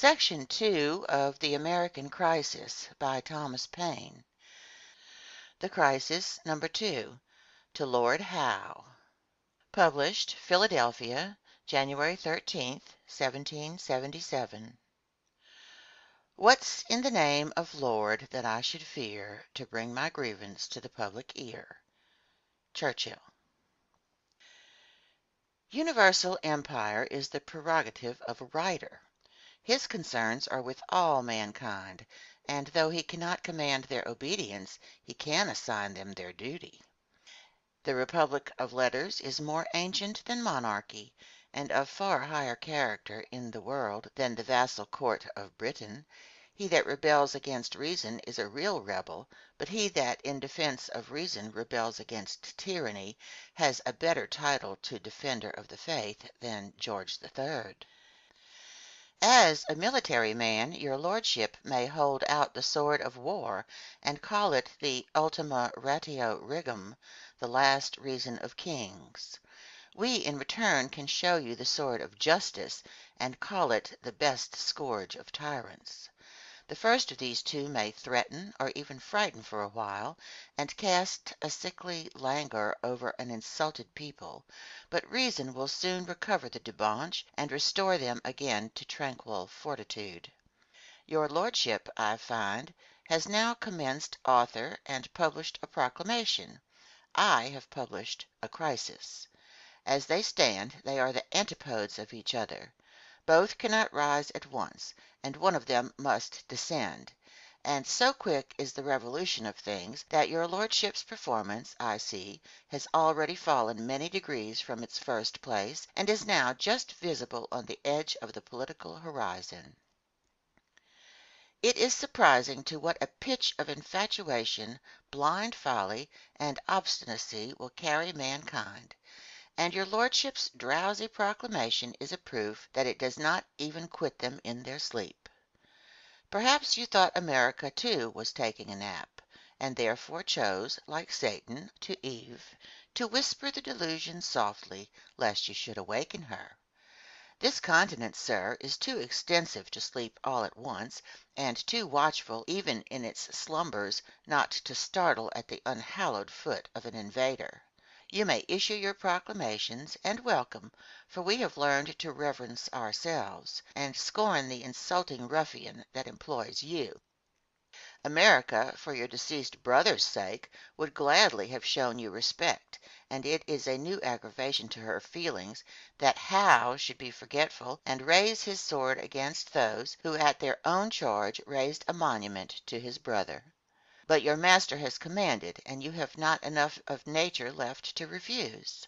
Section 2 of The American Crisis by Thomas Paine. The Crisis, Number 2, to Lord Howe. Published, Philadelphia, January 13th, 1777. What's in the name of Lord that I should fear to bring my grievance to the public ear? Churchill. Universal empire is the prerogative of a writer. His concerns are with all mankind, and though he cannot command their obedience, he can assign them their duty. The republic of letters is more ancient than monarchy, and of far higher character in the world than the vassal court of Britain. He that rebels against reason is a real rebel, but he that in defense of reason rebels against tyranny has a better title to defender of the faith than George III. As a military man, your lordship may hold out the sword of war, and call it the ultima ratio regum, the last reason of kings. We in return can show you the sword of justice, and call it the best scourge of tyrants. The first of these two may threaten or even frighten for a while, and cast a sickly languor over an insulted people, but reason will soon recover the debauch, and restore them again to tranquil fortitude. Your lordship, I find, has now commenced author and published a proclamation. I have published a crisis. As they stand, they are the antipodes of each other. Both cannot rise at once, and one of them must descend. And so quick is the revolution of things, that your lordship's performance, I see, has already fallen many degrees from its first place, and is now just visible on the edge of the political horizon. It is surprising to what a pitch of infatuation, blind folly, and obstinacy will carry mankind. And your lordship's drowsy proclamation is a proof that it does not even quit them in their sleep. Perhaps you thought America, too, was taking a nap, and therefore chose, like Satan to Eve, to whisper the delusion softly, lest you should awaken her. This continent, sir, is too extensive to sleep all at once, and too watchful even in its slumbers not to startle at the unhallowed foot of an invader. You may issue your proclamations, and welcome, for we have learned to reverence ourselves, and scorn the insulting ruffian that employs you. America, for your deceased brother's sake, would gladly have shown you respect, and it is a new aggravation to her feelings that Howe should be forgetful and raise his sword against those who at their own charge raised a monument to his brother. But your master has commanded, and you have not enough of nature left to refuse.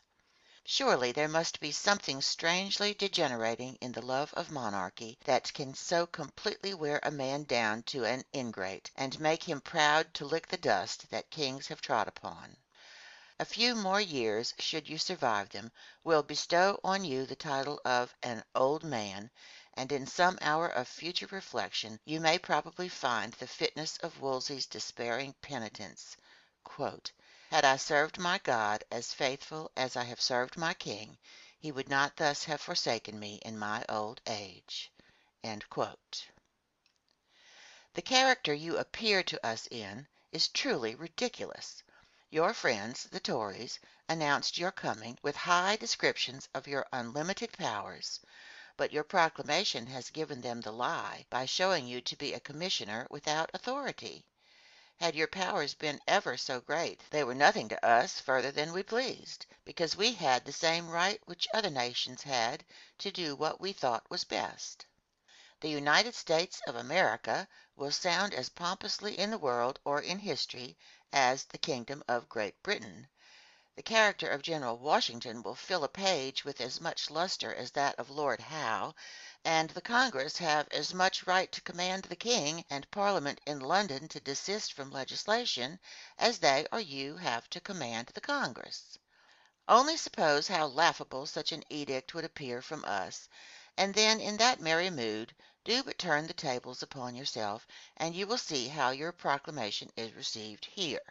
Surely there must be something strangely degenerating in the love of monarchy that can so completely wear a man down to an ingrate, and make him proud to lick the dust that kings have trod upon. A few more years, should you survive them, will bestow on you the title of an old man, and in some hour of future reflection you may probably find the fitness of Wolsey's despairing penitence. Had I served my God as faithful as I have served my king, he would not thus have forsaken me in my old age. The character you appear to us in is truly ridiculous. Your friends, the Tories, announced your coming with high descriptions of your unlimited powers, but your proclamation has given them the lie by showing you to be a commissioner without authority. Had your powers been ever so great, they were nothing to us further than we pleased, because we had the same right which other nations had to do what we thought was best. The United States of America will sound as pompously in the world or in history as the Kingdom of Great Britain. The character of General Washington will fill a page with as much luster as that of Lord Howe, and the Congress have as much right to command the King and Parliament in London to desist from legislation as they or you have to command the Congress. Only suppose how laughable such an edict would appear from us, and then in that merry mood do but turn the tables upon yourself, and you will see how your proclamation is received here.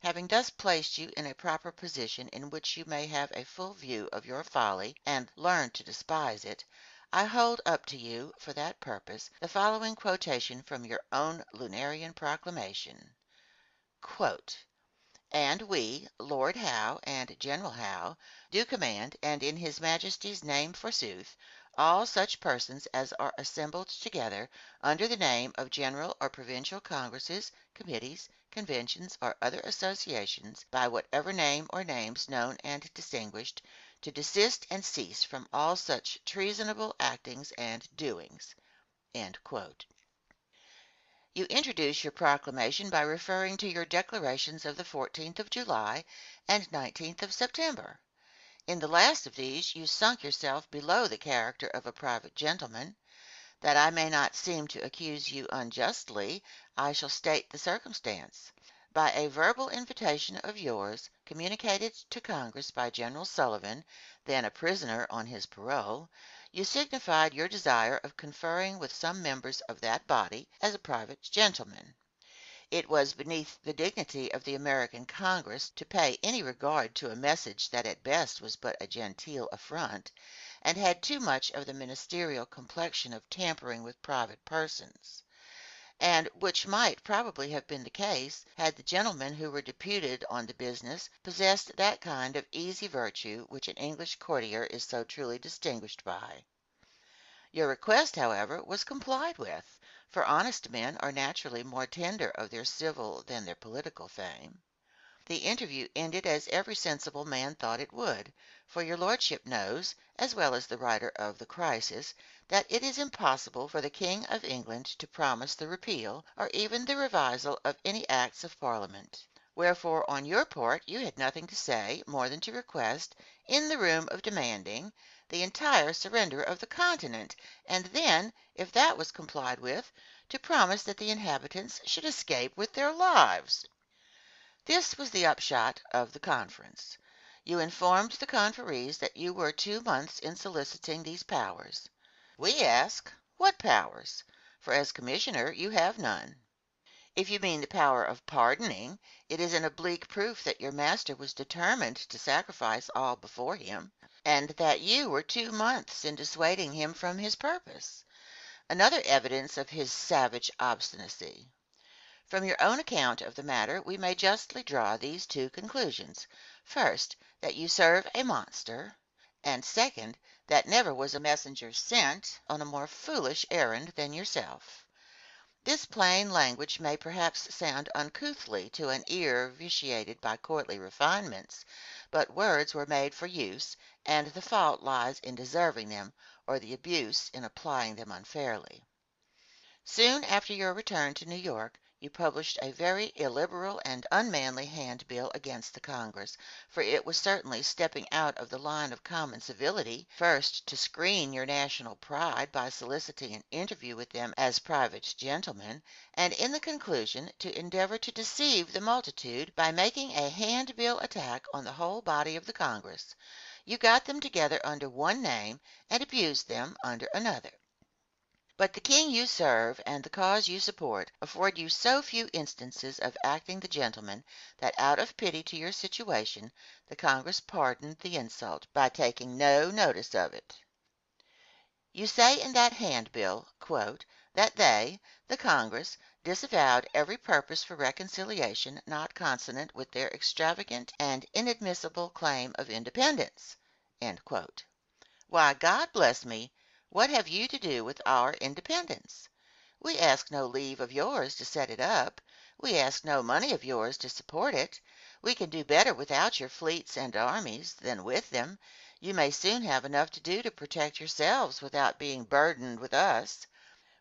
Having thus placed you in a proper position in which you may have a full view of your folly and learn to despise it, I hold up to you, for that purpose, the following quotation from your own Lunarian proclamation. Quote, "And we, Lord Howe and General Howe, do command, and in his Majesty's name forsooth, all such persons as are assembled together under the name of general or provincial congresses, committees, conventions, or other associations, by whatever name or names known and distinguished, to desist and cease from all such treasonable actings and doings." End quote. You introduce your proclamation by referring to your declarations of the 14th of July and 19th of September. In the last of these you sunk yourself below the character of a private gentleman. That I may not seem to accuse you unjustly, I shall state the circumstance. By a verbal invitation of yours, communicated to Congress by General Sullivan, then a prisoner on his parole, you signified your desire of conferring with some members of that body as a private gentleman. It was beneath the dignity of the American Congress to pay any regard to a message that at best was but a genteel affront, and had too much of the ministerial complexion of tampering with private persons; and which might probably have been the case, had the gentlemen who were deputed on the business possessed that kind of easy virtue which an English courtier is so truly distinguished by. Your request, however, was complied with, for honest men are naturally more tender of their civil than their political fame. The interview ended as every sensible man thought it would, for your lordship knows, as well as the writer of the Crisis, that it is impossible for the King of England to promise the repeal, or even the revisal of any acts of Parliament. Wherefore, on your part, you had nothing to say more than to request, in the room of demanding, the entire surrender of the continent, and then, if that was complied with, to promise that the inhabitants should escape with their lives. This was the upshot of the conference. You informed the conferees that you were 2 months in soliciting these powers. We ask, what powers? For as commissioner you have none. If you mean the power of pardoning, it is an oblique proof that your master was determined to sacrifice all before him, and that you were 2 months in dissuading him from his purpose. Another evidence of his savage obstinacy. From your own account of the matter we may justly draw these 2 conclusions: first, that you serve a monster; and second, that never was a messenger sent on a more foolish errand than yourself. This plain language may perhaps sound uncouthly to an ear vitiated by courtly refinements, but words were made for use, and the fault lies in deserving them, or the abuse in applying them unfairly. Soon after your return to New York, you published a very illiberal and unmanly handbill against the Congress, for it was certainly stepping out of the line of common civility, first to screen your national pride by soliciting an interview with them as private gentlemen, and in the conclusion to endeavor to deceive the multitude by making a handbill attack on the whole body of the Congress. You got them together under one name, and abused them under another. But the king you serve and the cause you support afford you so few instances of acting the gentleman, that out of pity to your situation, the Congress pardoned the insult by taking no notice of it. You say in that handbill, "that they, the Congress, disavowed every purpose for reconciliation not consonant with their extravagant and inadmissible claim of independence." Why, God bless me, what have you to do with our independence? We ask no leave of yours to set it up. We ask no money of yours to support it. We can do better without your fleets and armies than with them. You may soon have enough to do to protect yourselves without being burdened with us.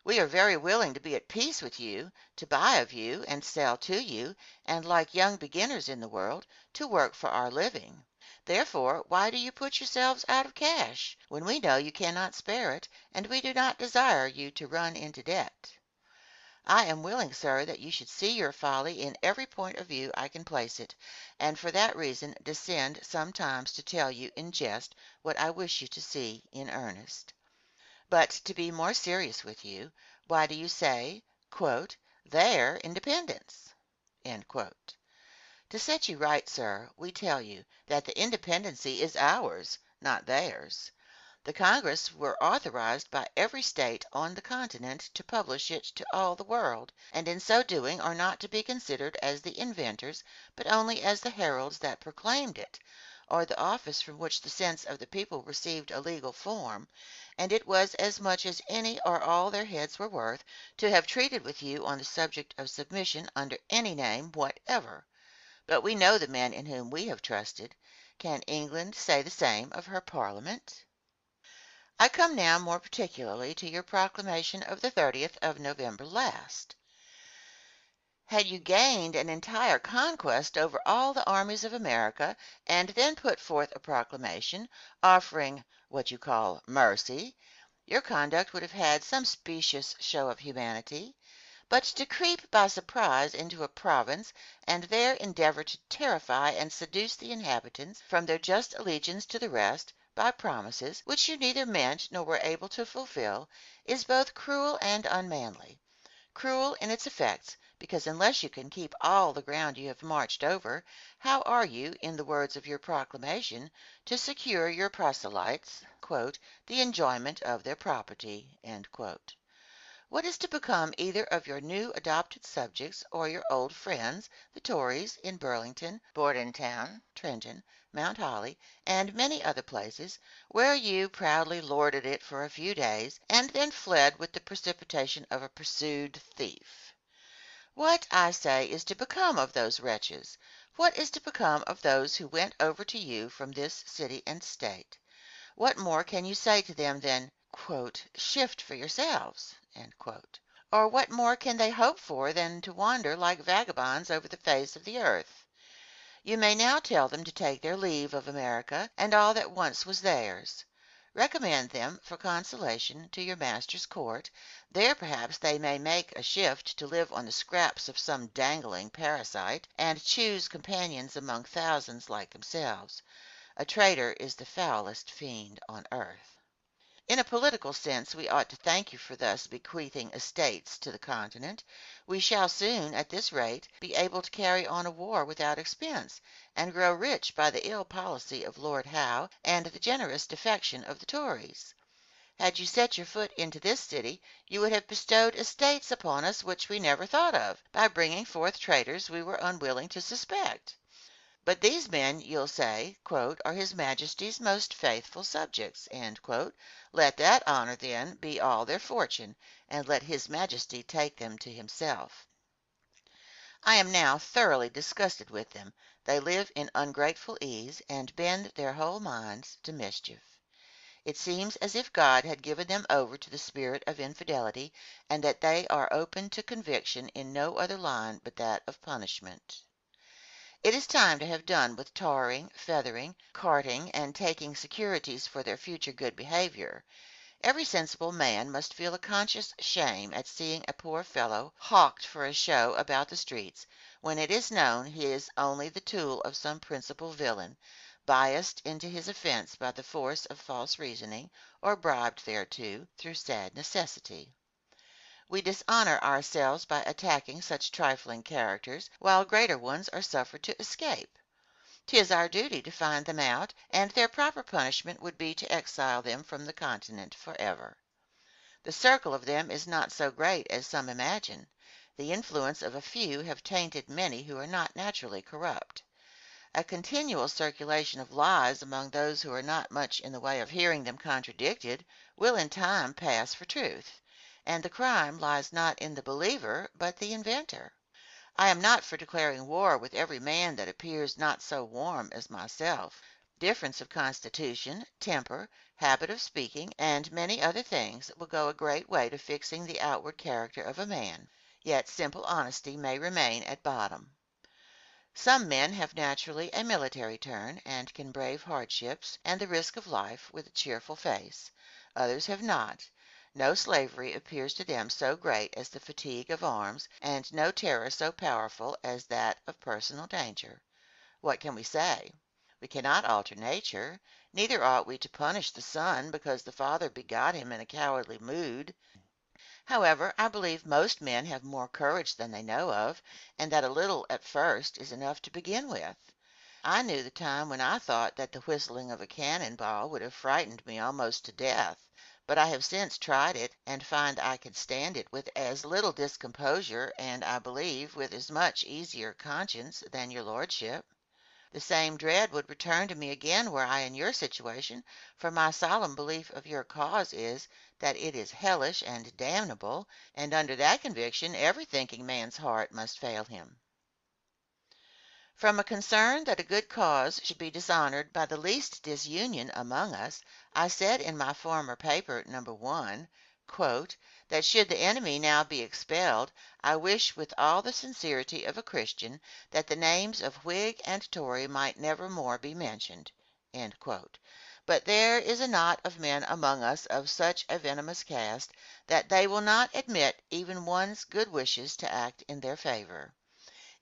We are very willing to be at peace with you, to buy of you and sell to you, and like young beginners in the world, to work for our living. Therefore, why do you put yourselves out of cash, when we know you cannot spare it, and we do not desire you to run into debt? I am willing, sir, that you should see your folly in every point of view I can place it, and for that reason descend sometimes to tell you in jest what I wish you to see in earnest. But to be more serious with you, why do you say, "their independence"? To set you right, sir, we tell you that the independency is ours, not theirs. The Congress were authorized by every state on the continent to publish it to all the world, and in so doing are not to be considered as the inventors, but only as the heralds that proclaimed it, or the office from which the sense of the people received a legal form, and it was as much as any or all their heads were worth to have treated with you on the subject of submission under any name whatever. But we know the men in whom we have trusted. Can England say the same of her Parliament? I come now more particularly to your proclamation of the 30th of November last. Had you gained an entire conquest over all the armies of America, and then put forth a proclamation, offering what you call mercy, your conduct would have had some specious show of humanity. But to creep by surprise into a province, and there endeavor to terrify and seduce the inhabitants from their just allegiance to the rest, by promises which you neither meant nor were able to fulfill, is both cruel and unmanly. Cruel in its effects, because unless you can keep all the ground you have marched over, how are you, in the words of your proclamation, to secure your proselytes "the enjoyment of their property"? What is to become either of your new adopted subjects or your old friends, the Tories, in Burlington, Bordentown, Trenton, Mount Holly, and many other places, where you proudly lorded it for a few days, and then fled with the precipitation of a pursued thief? What, I say, is to become of those wretches? What is to become of those who went over to you from this city and state? What more can you say to them than "shift for yourselves"? Or what more can they hope for than to wander like vagabonds over the face of the earth? You may now tell them to take their leave of America and all that once was theirs. Recommend them, for consolation, to your master's court. There perhaps they may make a shift to live on the scraps of some dangling parasite, and choose companions among thousands like themselves. A traitor is the foulest fiend on earth. In a political sense we ought to thank you for thus bequeathing estates to the continent. We shall soon, at this rate, be able to carry on a war without expense, and grow rich by the ill policy of Lord Howe and the generous defection of the Tories. Had you set your foot into this city, you would have bestowed estates upon us which we never thought of, by bringing forth traitors we were unwilling to suspect. But these men, you'll say, "are his Majesty's most faithful subjects." Let that honor, then, be all their fortune, and let his Majesty take them to himself. I am now thoroughly disgusted with them. They live in ungrateful ease, and bend their whole minds to mischief. It seems as if God had given them over to the spirit of infidelity, and that they are open to conviction in no other line but that of punishment. It is time to have done with tarring, feathering, carting, and taking securities for their future good behavior. Every sensible man must feel a conscious shame at seeing a poor fellow hawked for a show about the streets, when it is known he is only the tool of some principal villain, biassed into his offense by the force of false reasoning, or bribed thereto through sad necessity. We dishonor ourselves by attacking such trifling characters, while greater ones are suffered to escape. 'Tis our duty to find them out, and their proper punishment would be to exile them from the continent forever. The circle of them is not so great as some imagine. The influence of a few have tainted many who are not naturally corrupt. A continual circulation of lies among those who are not much in the way of hearing them contradicted will in time pass for truth, and the crime lies not in the believer but the inventor. I am not for declaring war with every man that appears not so warm as myself. Difference of constitution, temper, habit of speaking, and many other things will go a great way to fixing the outward character of a man. Yet simple honesty may remain at bottom. Some men have naturally a military turn, and can brave hardships and the risk of life with a cheerful face. Others have not. No slavery appears to them so great as the fatigue of arms, and no terror so powerful as that of personal danger. What can we say? We cannot alter nature, neither ought we to punish the son because the father begot him in a cowardly mood. However, I believe most men have more courage than they know of, and that a little at first is enough to begin with. I knew the time when I thought that the whistling of a cannon ball would have frightened me almost to death, but I have since tried it, and find I can stand it with as little discomposure, and, I believe, with as much easier conscience than your lordship. The same dread would return to me again were I in your situation, for my solemn belief of your cause is, that it is hellish and damnable, and under that conviction every thinking man's heart must fail him. From a concern that a good cause should be dishonored by the least disunion among us, I said in my former paper, No. 1, that should the enemy now be expelled, I wish with all the sincerity of a Christian that the names of Whig and Tory might never more be mentioned. But there is a knot of men among us of such a venomous cast that they will not admit even one's good wishes to act in their favor.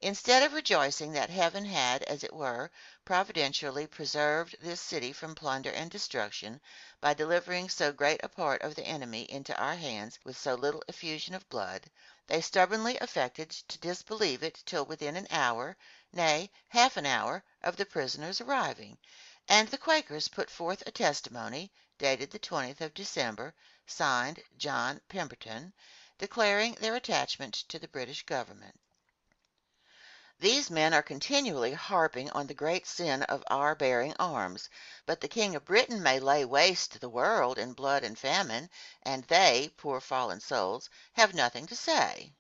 Instead of rejoicing that heaven had, as it were, providentially preserved this city from plunder and destruction, by delivering so great a part of the enemy into our hands with so little effusion of blood, they stubbornly affected to disbelieve it till within an hour, nay, half an hour, of the prisoners arriving, and the Quakers put forth a testimony, dated the 20th of December, signed John Pemberton, declaring their attachment to the British government. These men are continually harping on the great sin of our bearing arms, but the King of Britain may lay waste the world in blood and famine, and they, poor fallen souls, have nothing to say.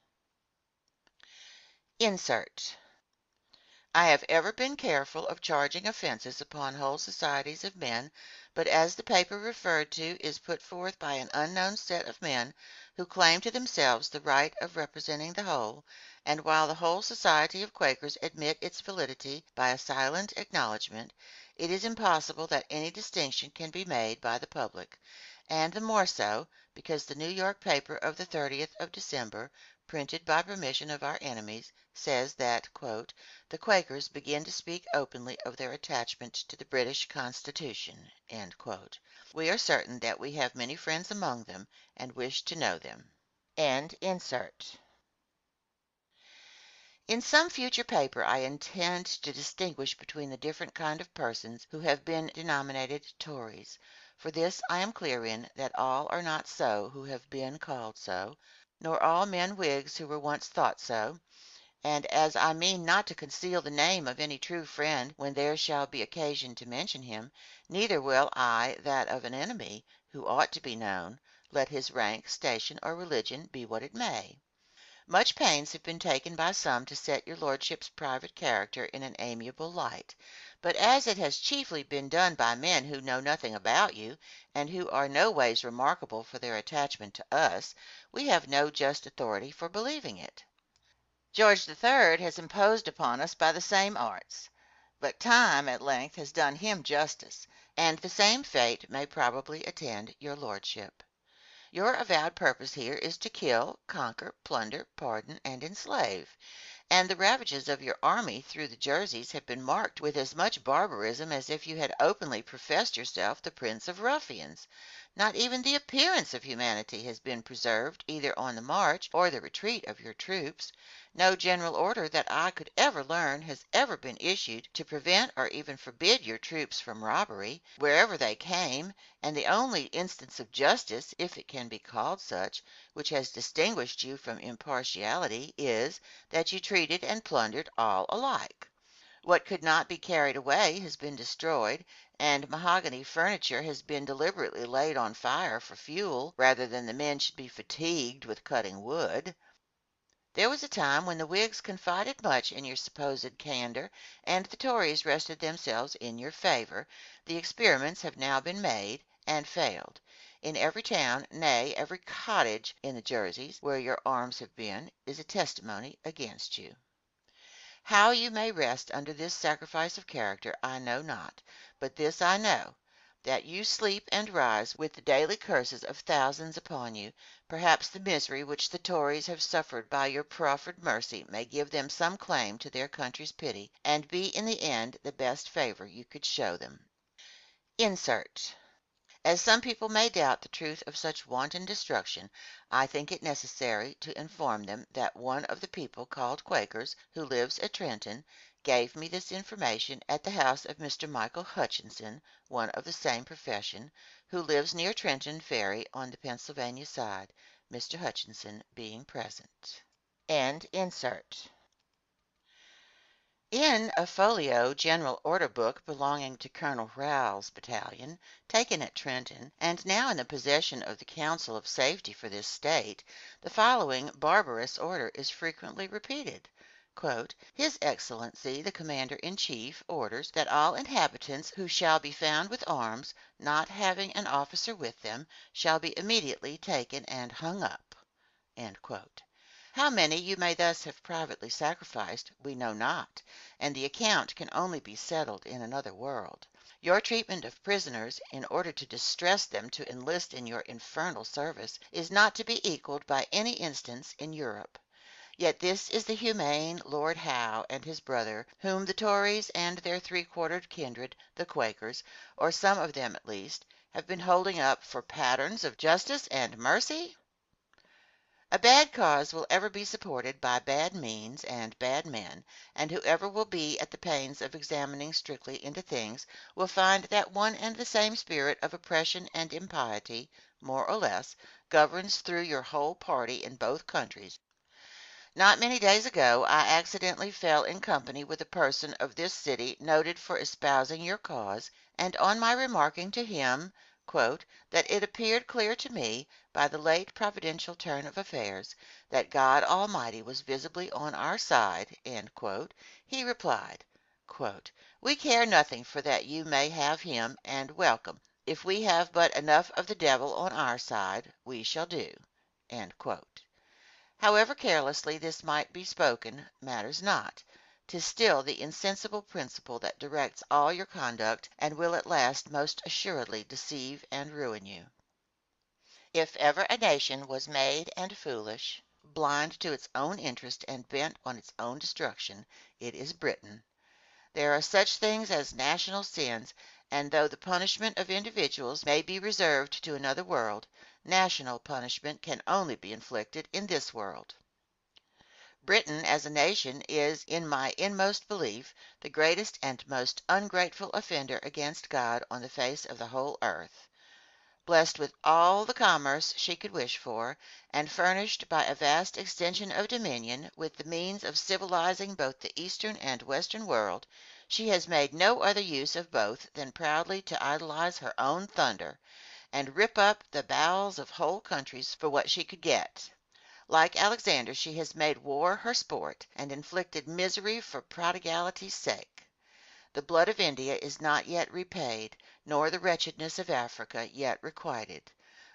Insert. I have ever been careful of charging offenses upon whole societies of men, but as the paper referred to is put forth by an unknown set of men who claim to themselves the right of representing the whole, and while the whole society of Quakers admit its validity by a silent acknowledgment, it is impossible that any distinction can be made by the public, and the more so because the New York paper of the 30th of December, printed by permission of our enemies, says that "the Quakers begin to speak openly of their attachment to the British Constitution." We are certain that we have many friends among them, and wish to know them. End insert. In some future paper I intend to distinguish between the different kind of persons who have been denominated Tories. For this I am clear in, that all are not so who have been called so, nor all men Whigs who were once thought so, and as I mean not to conceal the name of any true friend when there shall be occasion to mention him, neither will I that of an enemy, who ought to be known, let his rank, station, or religion be what it may. Much pains have been taken by some to set your lordship's private character in an amiable light, but as it has chiefly been done by men who know nothing about you, and who are no ways remarkable for their attachment to us, we have no just authority for believing it. George III. has imposed upon us by the same arts, but time at length has done him justice, and the same fate may probably attend your lordship. Your avowed purpose here is to kill, conquer, plunder, pardon, and enslave, and the ravages of your army through the Jerseys have been marked with as much barbarism as if you had openly professed yourself the prince of ruffians. Not even the appearance of humanity has been preserved either on the march or the retreat of your troops. No general order that I could ever learn has ever been issued to prevent or even forbid your troops from robbery, wherever they came, and the only instance of justice, if it can be called such, which has distinguished you from impartiality, is, that you treated and plundered all alike. What could not be carried away has been destroyed, and mahogany furniture has been deliberately laid on fire for fuel, rather than the men should be fatigued with cutting wood. There was a time when the Whigs confided much in your supposed candor, and the Tories rested themselves in your favor. The experiments have now been made, and failed. In every town, nay, every cottage in the Jerseys, where your arms have been, is a testimony against you. How you may rest under this sacrifice of character I know not, but this I know, that you sleep and rise with the daily curses of thousands upon you. Perhaps the misery which the Tories have suffered by your proffered mercy may give them some claim to their country's pity, and be in the end the best favor you could show them. Insert. As some people may doubt the truth of such wanton destruction, I think it necessary to inform them that one of the people called Quakers, who lives at Trenton, gave me this information at the house of Mr. Michael Hutchinson, one of the same profession, who lives near Trenton Ferry on the Pennsylvania side, Mr. Hutchinson being present. End insert. In a folio general order book belonging to Colonel Rowell's battalion, taken at Trenton, and now in the possession of the Council of Safety for this State, the following barbarous order is frequently repeated. His Excellency the Commander-in-Chief orders that all inhabitants who shall be found with arms, not having an officer with them, shall be immediately taken and hung up. How many you may thus have privately sacrificed, we know not, and the account can only be settled in another world. Your treatment of prisoners, in order to distress them to enlist in your infernal service, is not to be equaled by any instance in Europe. Yet this is the humane Lord Howe and his brother, whom the Tories and their three-quartered kindred, the Quakers, or some of them at least, have been holding up for patterns of justice and mercy? A bad cause will ever be supported by bad means and bad men, and whoever will be at the pains of examining strictly into things will find that one and the same spirit of oppression and impiety, more or less, governs through your whole party in both countries. Not many days ago I accidentally fell in company with a person of this city noted for espousing your cause, and on my remarking to him "that it appeared clear to me, by the late providential turn of affairs, that God Almighty was visibly on our side," he replied, "We care nothing for that you may have him, and welcome. If we have but enough of the devil on our side, we shall do." However carelessly this might be spoken, matters not. 'Tis still the insensible principle that directs all your conduct, and will at last most assuredly deceive and ruin you. If ever a nation was made and foolish, blind to its own interest and bent on its own destruction, it is Britain. There are such things as national sins, and though the punishment of individuals may be reserved to another world, national punishment can only be inflicted in this world. Britain as a nation is, in my inmost belief, the greatest and most ungrateful offender against God on the face of the whole earth. Blessed with all the commerce she could wish for, and furnished by a vast extension of dominion with the means of civilizing both the eastern and western world, she has made no other use of both than proudly to idolize her own thunder, and rip up the bowels of whole countries for what she could get. Like Alexander, she has made war her sport, and inflicted misery for prodigality's sake. The blood of India is not yet repaid, nor the wretchedness of Africa yet requited.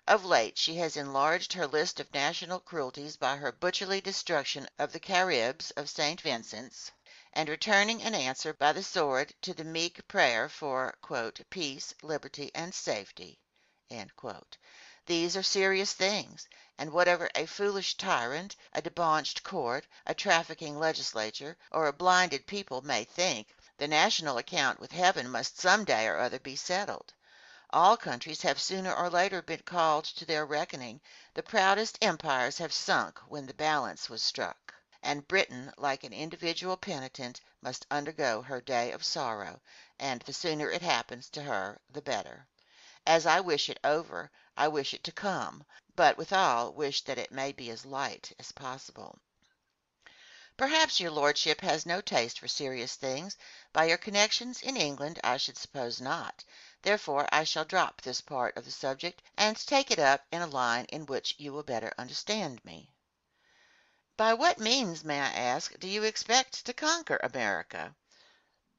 Of late she has enlarged her list of national cruelties by her butcherly destruction of the Caribs of St. Vincent's, and returning an answer by the sword to the meek prayer for "peace, liberty, and safety." These are serious things, and whatever a foolish tyrant, a debauched court, a trafficking legislature, or a blinded people may think, the national account with heaven must some day or other be settled. All countries have sooner or later been called to their reckoning. The proudest empires have sunk when the balance was struck. And Britain, like an individual penitent, must undergo her day of sorrow, and the sooner it happens to her the better. As I wish it over, I wish it to come, but withal wish that it may be as light as possible. Perhaps your lordship has no taste for serious things. By your connections in England I should suppose not. Therefore I shall drop this part of the subject, and take it up in a line in which you will better understand me. By what means, may I ask, do you expect to conquer America?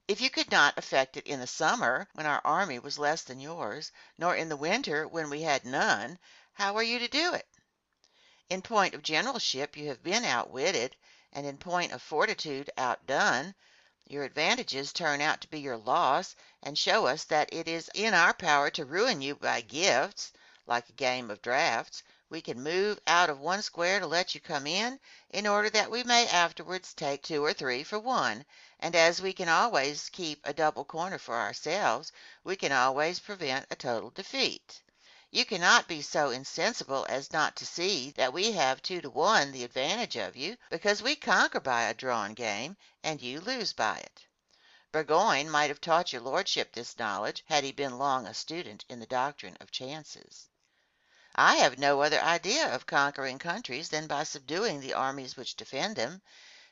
If you could not effect it in the summer, when our army was less than yours, nor in the winter, when we had none, how are you to do it? In point of generalship you have been outwitted, and in point of fortitude outdone. Your advantages turn out to be your loss, and show us that it is in our power to ruin you by gifts. Like a game of draughts, we can move out of one square to let you come in order that we may afterwards take two or three for one, and as we can always keep a double corner for ourselves, we can always prevent a total defeat. You cannot be so insensible as not to see that we have 2 to 1 the advantage of you, because we conquer by a drawn game, and you lose by it. Burgoyne might have taught your lordship this knowledge, had he been long a student in the doctrine of chances. I have no other idea of conquering countries than by subduing the armies which defend them.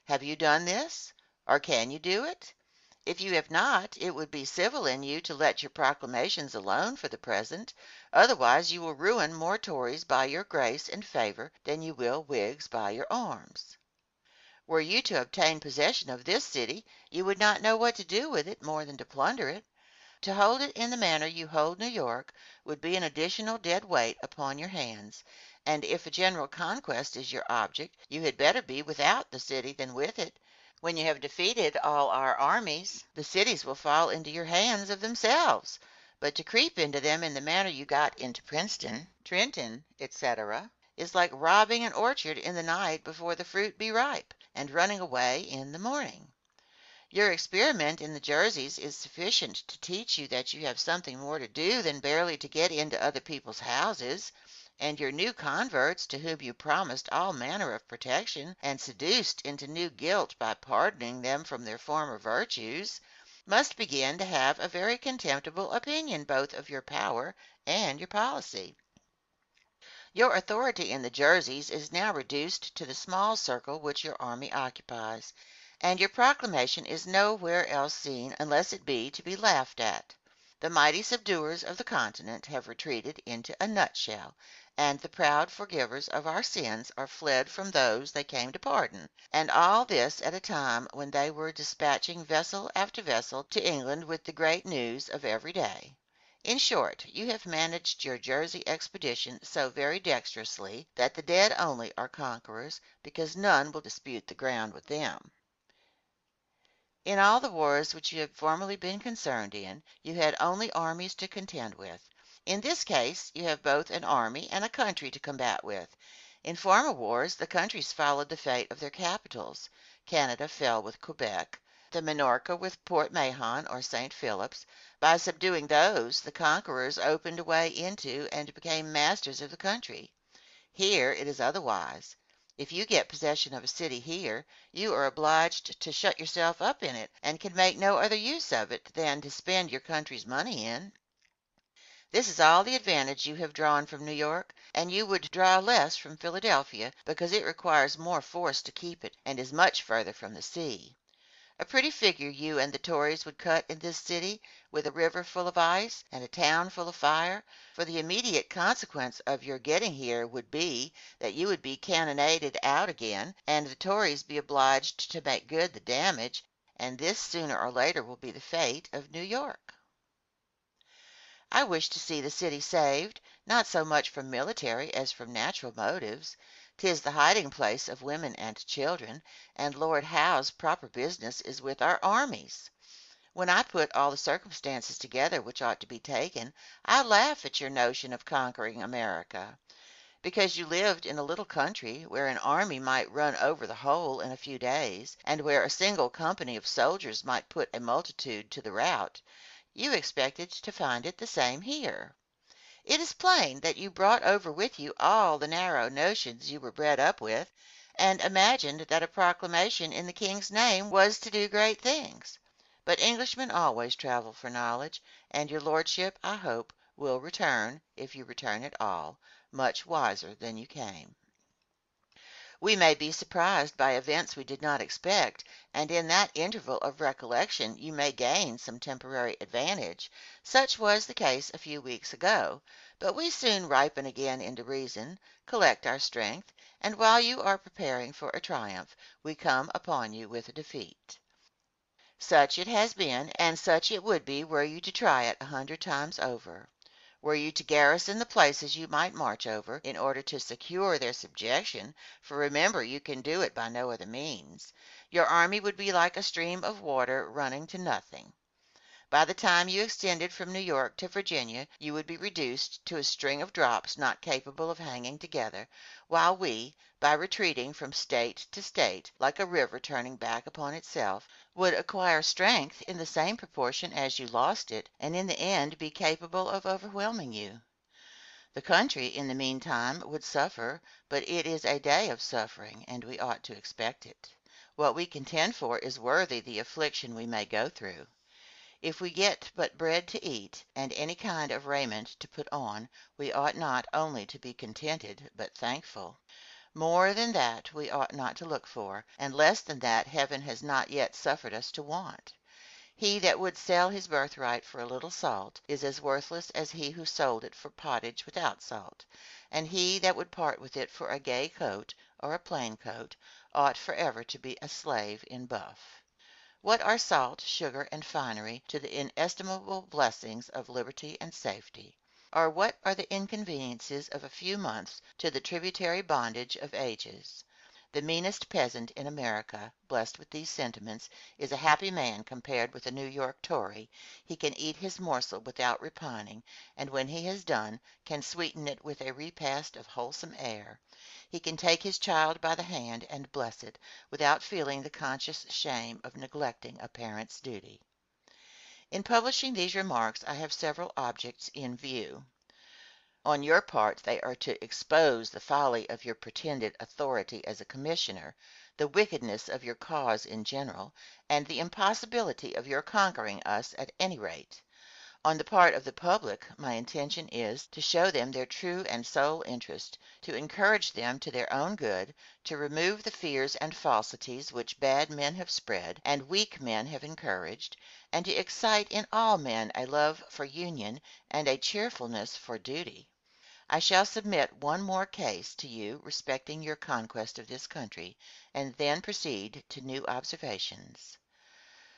Have you done this? Or can you do it? If you have not, it would be civil in you to let your proclamations alone for the present, otherwise you will ruin more Tories by your grace and favor than you will Whigs by your arms. Were you to obtain possession of this city, you would not know what to do with it more than to plunder it. To hold it in the manner you hold New York would be an additional dead weight upon your hands, and if a general conquest is your object, you had better be without the city than with it. When you have defeated all our armies, the cities will fall into your hands of themselves, but to creep into them in the manner you got into Princeton, Trenton, etc., is like robbing an orchard in the night before the fruit be ripe, and running away in the morning. Your experiment in the Jerseys is sufficient to teach you that you have something more to do than barely to get into other people's houses, and your new converts, to whom you promised all manner of protection, and seduced into new guilt by pardoning them from their former virtues, must begin to have a very contemptible opinion both of your power and your policy. Your authority in the Jerseys is now reduced to the small circle which your army occupies, and your proclamation is nowhere else seen unless it be to be laughed at. The mighty subduers of the continent have retreated into a nutshell, and the proud forgivers of our sins are fled from those they came to pardon, and all this at a time when they were dispatching vessel after vessel to England with the great news of every day. In short, you have managed your Jersey expedition so very dexterously that the dead only are conquerors, because none will dispute the ground with them. In all the wars which you have formerly been concerned in, you had only armies to contend with. In this case, you have both an army and a country to combat with. In former wars, the countries followed the fate of their capitals. Canada fell with Quebec, the Minorca with Port Mahon or St. Philip's. By subduing those, the conquerors opened a way into and became masters of the country. Here it is otherwise. If you get possession of a city here, you are obliged to shut yourself up in it, and can make no other use of it than to spend your country's money in. This is all the advantage you have drawn from New York, and you would draw less from Philadelphia, because it requires more force to keep it, and is much further from the sea. A pretty figure you and the Tories would cut in this city, with a river full of ice, and a town full of fire, for the immediate consequence of your getting here would be, that you would be cannonaded out again, and the Tories be obliged to make good the damage, and this sooner or later will be the fate of New York. I wish to see the city saved, not so much from military as from natural motives. 'Tis the hiding place of women and children, and Lord Howe's proper business is with our armies. When I put all the circumstances together which ought to be taken, I laugh at your notion of conquering America. Because you lived in a little country where an army might run over the whole in a few days, and where a single company of soldiers might put a multitude to the rout, you expected to find it the same here. It is plain that you brought over with you all the narrow notions you were bred up with, and imagined that a proclamation in the king's name was to do great things. But Englishmen always travel for knowledge, and your lordship, I hope, will return, if you return at all, much wiser than you came. We may be surprised by events we did not expect, and in that interval of recollection you may gain some temporary advantage. Such was the case a few weeks ago, but we soon ripen again into reason, collect our strength, and while you are preparing for a triumph, we come upon you with a defeat. Such it has been, and such it would be were you to try it 100 times over. Were you to garrison the places you might march over, in order to secure their subjection, for remember you can do it by no other means, your army would be like a stream of water running to nothing. By the time you extended from New York to Virginia, you would be reduced to a string of drops not capable of hanging together, while we, by retreating from state to state, like a river turning back upon itself, would acquire strength in the same proportion as you lost it, and in the end be capable of overwhelming you. The country, in the meantime, would suffer, but it is a day of suffering, and we ought to expect it. What we contend for is worthy the affliction we may go through. If we get but bread to eat, and any kind of raiment to put on, we ought not only to be contented, but thankful. More than that we ought not to look for, and less than that heaven has not yet suffered us to want. He that would sell his birthright for a little salt is as worthless as he who sold it for pottage without salt, and he that would part with it for a gay coat or a plain coat ought forever to be a slave in buff. What are salt, sugar, and finery to the inestimable blessings of liberty and safety? Or what are the inconveniences of a few months to the tributary bondage of ages? The meanest peasant in America, blessed with these sentiments, is a happy man compared with a New York Tory. He can eat his morsel without repining, and when he has done, can sweeten it with a repast of wholesome air. He can take his child by the hand and bless it, without feeling the conscious shame of neglecting a parent's duty. In publishing these remarks I have several objects in view. On your part they are to expose the folly of your pretended authority as a commissioner, the wickedness of your cause in general, and the impossibility of your conquering us at any rate. On the part of the public, my intention is to show them their true and sole interest, to encourage them to their own good, to remove the fears and falsities which bad men have spread, and weak men have encouraged, and to excite in all men a love for union and a cheerfulness for duty. I shall submit one more case to you respecting your conquest of this country, and then proceed to new observations.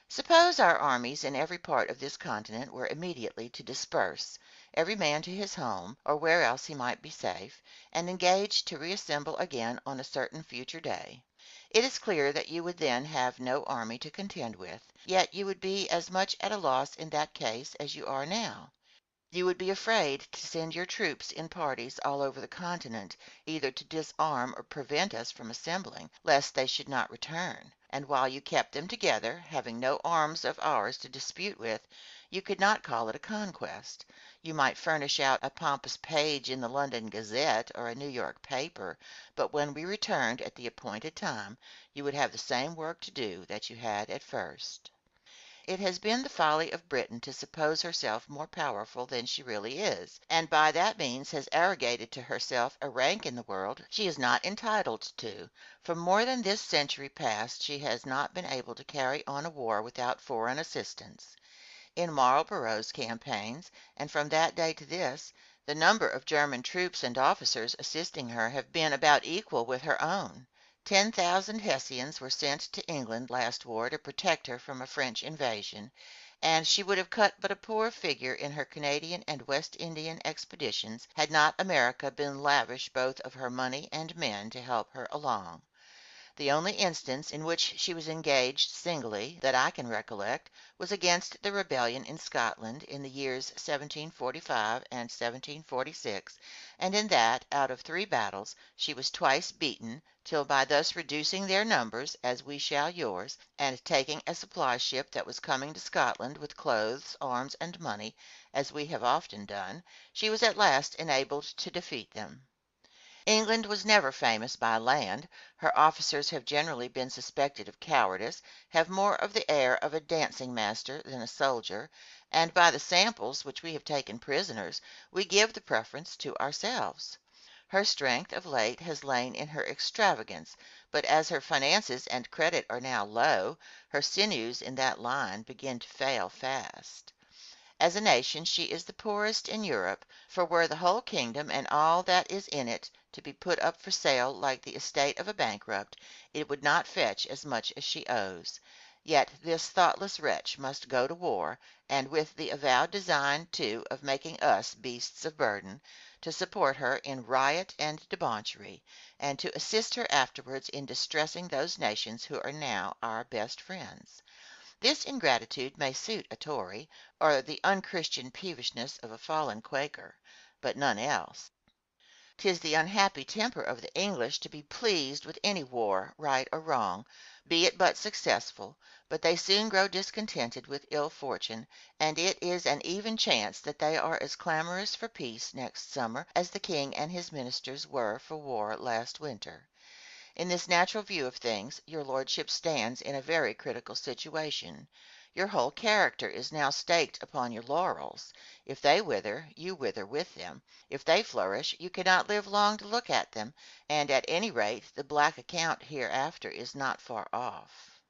Suppose our armies in every part of this continent were immediately to disperse, every man to his home, or where else he might be safe, and engage to reassemble again on a certain future day. It is clear that you would then have no army to contend with, yet you would be as much at a loss in that case as you are now. You would be afraid to send your troops in parties all over the continent, either to disarm or prevent us from assembling, lest they should not return; and while you kept them together, having no arms of ours to dispute with, you could not call it a conquest. You might furnish out a pompous page in the London Gazette or a New York paper, but when we returned at the appointed time, you would have the same work to do that you had at first. It has been the folly of Britain to suppose herself more powerful than she really is, and by that means has arrogated to herself a rank in the world she is not entitled to. For more than this century past she has not been able to carry on a war without foreign assistance. In Marlborough's campaigns, and from that day to this, the number of German troops and officers assisting her have been about equal with her own. 10,000 Hessians were sent to England last war to protect her from a French invasion, and she would have cut but a poor figure in her Canadian and West Indian expeditions had not America been lavish both of her money and men to help her along. The only instance in which she was engaged singly, that I can recollect, was against the rebellion in Scotland in the years 1745 and 1746, and in that, out of 3 battles, she was twice beaten, till by thus reducing their numbers, as we shall yours, and taking a supply ship that was coming to Scotland with clothes, arms, and money, as we have often done, she was at last enabled to defeat them. England was never famous by land. Her officers have generally been suspected of cowardice, have more of the air of a dancing master than a soldier, and by the samples which we have taken prisoners, we give the preference to ourselves. Her strength of late has lain in her extravagance, but as her finances and credit are now low, her sinews in that line begin to fail fast. As a nation she is the poorest in Europe, for were the whole kingdom and all that is in it to be put up for sale like the estate of a bankrupt, it would not fetch as much as she owes. Yet this thoughtless wretch must go to war, and with the avowed design, too, of making us beasts of burden, to support her in riot and debauchery, and to assist her afterwards in distressing those nations who are now our best friends. This ingratitude may suit a Tory, or the unchristian peevishness of a fallen Quaker, but none else. 'Tis the unhappy temper of the English to be pleased with any war, right or wrong, be it but successful, but they soon grow discontented with ill fortune, and it is an even chance that they are as clamorous for peace next summer as the king and his ministers were for war last winter. In this natural view of things, your lordship stands in a very critical situation. Your whole character is now staked upon your laurels. If they wither, you wither with them. If they flourish, you cannot live long to look at them, and at any rate the black account hereafter is not far off.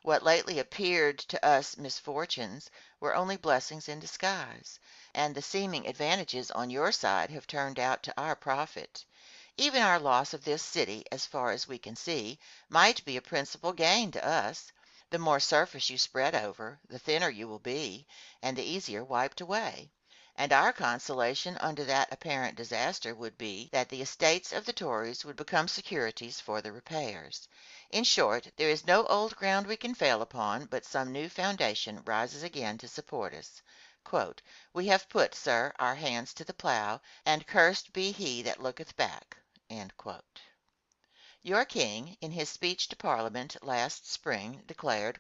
What lately appeared to us misfortunes were only blessings in disguise, and the seeming advantages on your side have turned out to our profit. Even our loss of this city, as far as we can see, might be a principal gain to us. The more surface you spread over, the thinner you will be, and the easier wiped away. And our consolation under that apparent disaster would be, that the estates of the Tories would become securities for the repairs. In short, there is no old ground we can fail upon, but some new foundation rises again to support us. "We have put, sir, our hands to the plow, and cursed be he that looketh back." Your king, in his speech to Parliament last spring, declared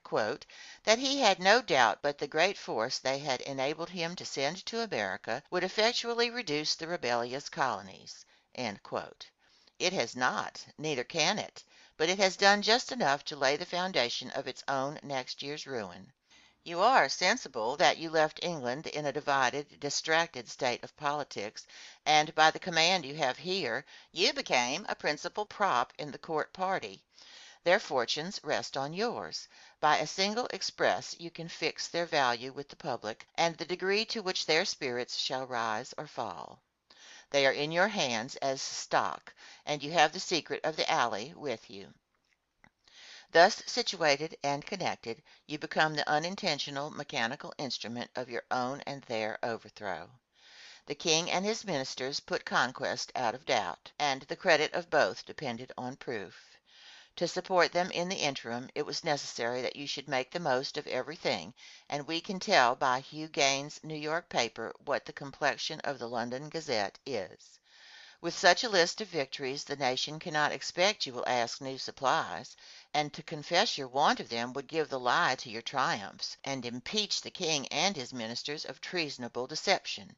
"that he had no doubt but the great force they had enabled him to send to America would effectually reduce the rebellious colonies." It has not, neither can it, but it has done just enough to lay the foundation of its own next year's ruin. You are sensible that you left England in a divided, distracted state of politics, and by the command you have here, you became a principal prop in the court party. Their fortunes rest on yours. By a single express you can fix their value with the public, and the degree to which their spirits shall rise or fall. They are in your hands as stock, and you have the secret of the alley with you. Thus situated and connected, you become the unintentional mechanical instrument of your own and their overthrow. The king and his ministers put conquest out of doubt, and the credit of both depended on proof. To support them in the interim, it was necessary that you should make the most of everything, and we can tell by Hugh Gaines's New York paper what the complexion of the London Gazette is. With such a list of victories, the nation cannot expect you will ask new supplies, and to confess your want of them would give the lie to your triumphs, and impeach the king and his ministers of treasonable deception.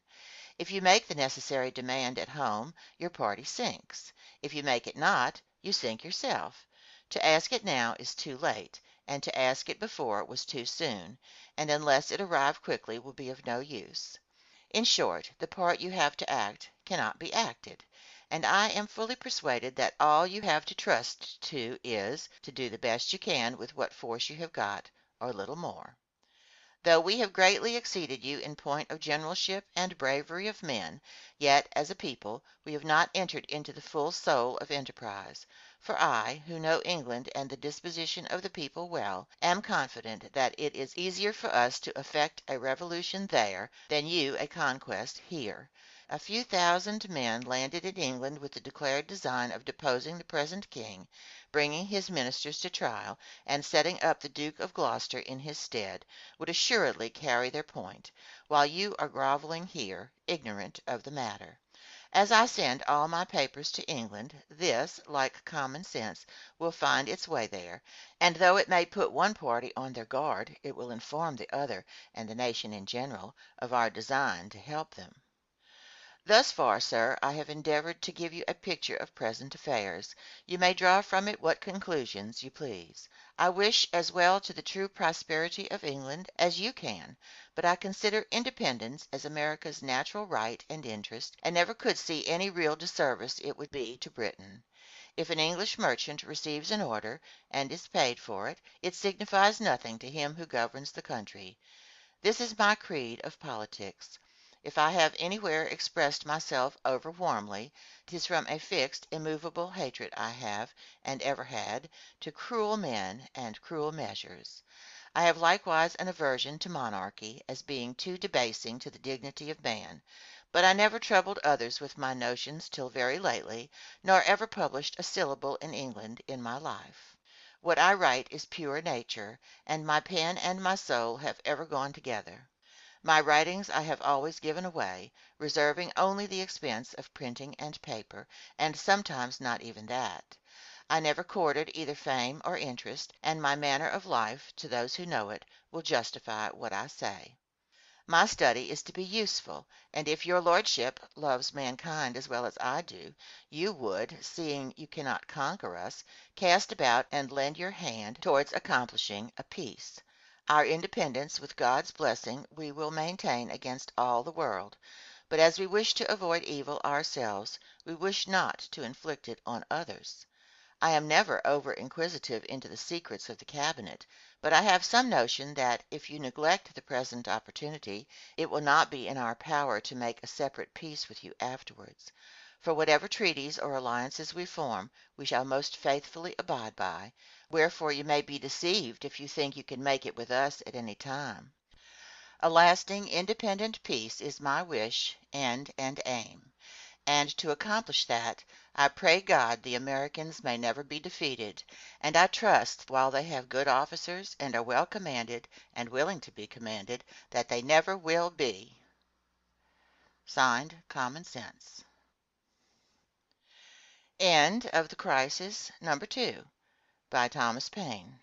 If you make the necessary demand at home, your party sinks. If you make it not, you sink yourself. To ask it now is too late, and to ask it before was too soon, and unless it arrive quickly will be of no use. In short, the part you have to act cannot be acted, and I am fully persuaded that all you have to trust to is, to do the best you can with what force you have got, or little more. Though we have greatly exceeded you in point of generalship and bravery of men, yet, as a people, we have not entered into the full soul of enterprise; for I, who know England and the disposition of the people well, am confident that it is easier for us to effect a revolution there than you a conquest here. A few thousand men landed in England with the declared design of deposing the present king, bringing his ministers to trial, and setting up the Duke of Gloucester in his stead, would assuredly carry their point, while you are groveling here, ignorant of the matter. As I send all my papers to England, this, like common sense, will find its way there, and though it may put one party on their guard, it will inform the other, and the nation in general, of our design to help them. Thus far, sir, I have endeavored to give you a picture of present affairs. You may draw from it what conclusions you please. I wish as well to the true prosperity of England as you can, but I consider independence as America's natural right and interest, and never could see any real disservice it would be to Britain. If an English merchant receives an order, and is paid for it, it signifies nothing to him who governs the country. This is my creed of politics. If I have anywhere expressed myself over warmly, 'tis from a fixed, immovable hatred I have, and ever had, to cruel men and cruel measures. I have likewise an aversion to monarchy, as being too debasing to the dignity of man; but I never troubled others with my notions till very lately, nor ever published a syllable in England in my life. What I write is pure nature, and my pen and my soul have ever gone together. My writings I have always given away, reserving only the expense of printing and paper, and sometimes not even that. I never courted either fame or interest, and my manner of life, to those who know it, will justify what I say. My study is to be useful, and if your lordship loves mankind as well as I do, you would, seeing you cannot conquer us, cast about and lend your hand towards accomplishing a peace. Our independence, with God's blessing, we will maintain against all the world, but as we wish to avoid evil ourselves, we wish not to inflict it on others. I am never over inquisitive into the secrets of the cabinet, but I have some notion that, if you neglect the present opportunity, it will not be in our power to make a separate peace with you afterwards. For whatever treaties or alliances we form, we shall most faithfully abide by, wherefore you may be deceived if you think you can make it with us at any time. A lasting, independent peace is my wish, end, and aim. And to accomplish that, I pray God the Americans may never be defeated, and I trust, while they have good officers and are well commanded and willing to be commanded, that they never will be. Signed, Common Sense. End of The Crisis, Number 2, by Thomas Paine.